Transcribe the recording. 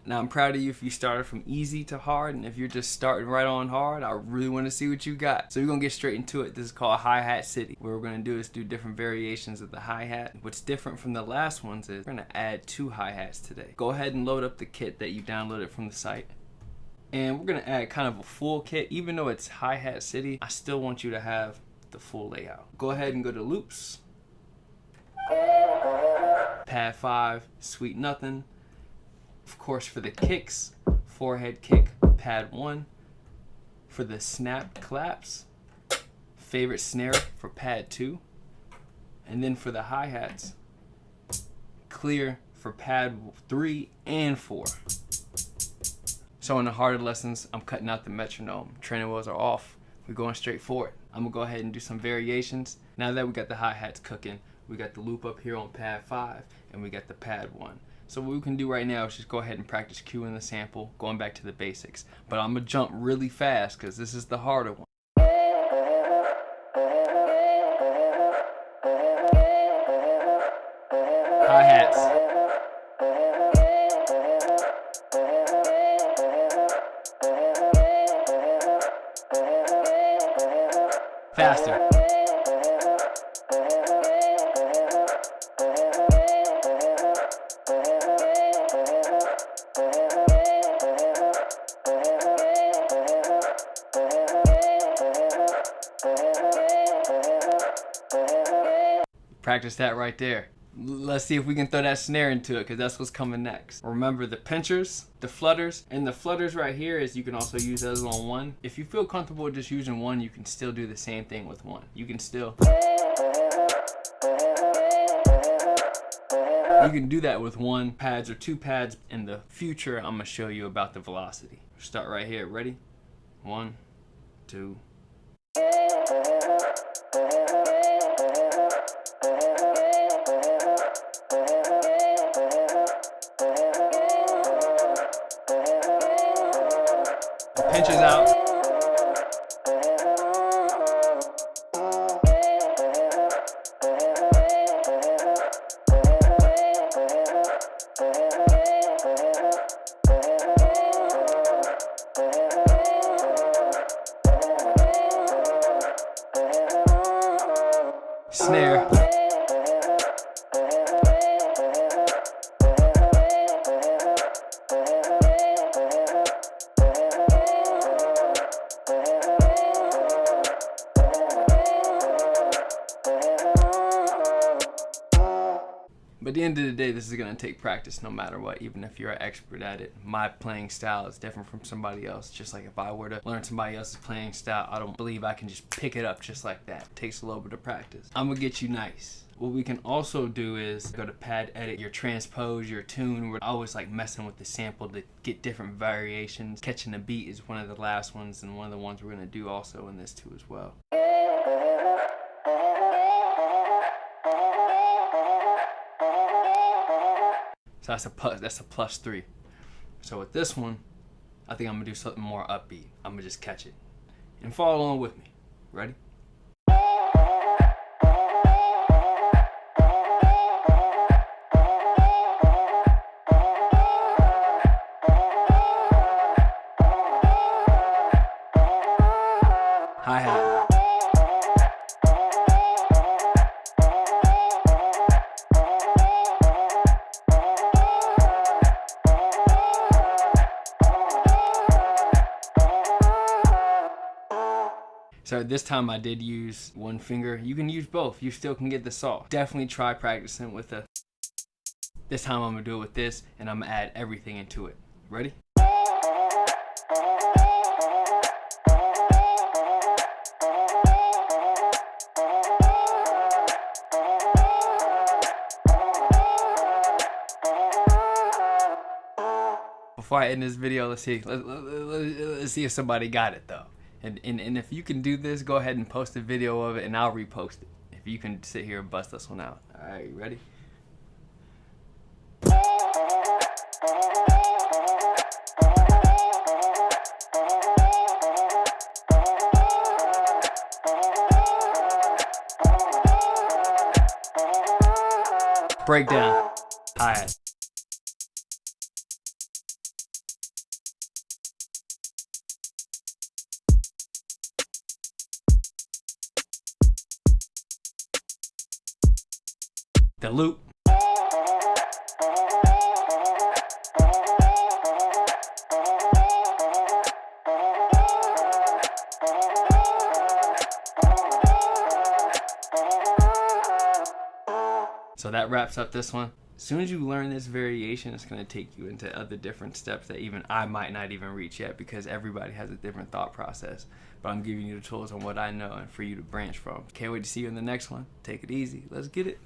Now I'm proud of you if you started from easy to hard, and if you're just starting right on hard, I really want to see what you got. So we're gonna get straight into it. This is called Hi-Hat City. What we're gonna do is do different variations of the hi-hat. What's different from the last ones is we're gonna add 2 hi-hats today. Go ahead and load up the kit that you downloaded from the site. And we're gonna add kind of a full kit. Even though it's Hi-Hat City, I still want you to have the full layout. Go ahead and go to loops. Pad 5, sweet nothing. Of course, for the kicks, forehead kick, pad 1. For the snap claps, favorite snare for pad 2. And then for the hi-hats, clear for pad 3 and 4. So in the harder lessons, I'm cutting out the metronome. Training wheels are off. We're going straight for it. I'm gonna go ahead and do some variations. Now that we got the hi-hats cooking, we got the loop up here on pad 5, and we got the pad 1. So what we can do right now is just go ahead and practice cueing the sample, going back to the basics. But I'm gonna jump really fast because this is the harder one. Hi-hats. Faster. Practice that right there. Let's see if we can throw that snare into it, because that's what's coming next. Remember the pinchers, the flutters, and the flutters right here is you can also use those on 1. If you feel comfortable just using 1, you can still do the same thing with 1. You can do that with 1 pads or 2 pads. In the future, I'm gonna show you about the velocity. Start right here. Ready? 1, 2. Pinches out. Snare. But at the end of the day, this is going to take practice no matter what, even if you're an expert at it. My playing style is different from somebody else. Just like if I were to learn somebody else's playing style, I don't believe I can just pick it up just like that. It takes a little bit of practice. I'm going to get you nice. What we can also do is go to pad edit, your transpose, your tune. We're always like messing with the sample to get different variations. Catching the beat is one of the last ones, and one of the ones we're going to do also in this too as well. So that's a plus 3. So with this one, I think I'm gonna do something more upbeat. I'm gonna just catch it and follow along with me. Ready? Hi-hat. So this time I did use 1 finger. You can use both. You still can get the saw. Definitely try practicing with a. This time I'm gonna do it with this, and I'm gonna add everything into it. Ready? Before I end this video, let's see if somebody got it though. And if you can do this, go ahead and post a video of it, and I'll repost it. If you can sit here and bust this one out. All right, you ready? Breakdown. Hi-hat. the loop. So that wraps up this one. As soon as you learn this variation, it's going to take you into other different steps that even I might not even reach yet, because everybody has a different thought process. But I'm giving you the tools on what I know and for you to branch from. Can't wait to see you in the next one. Take it easy. Let's get it.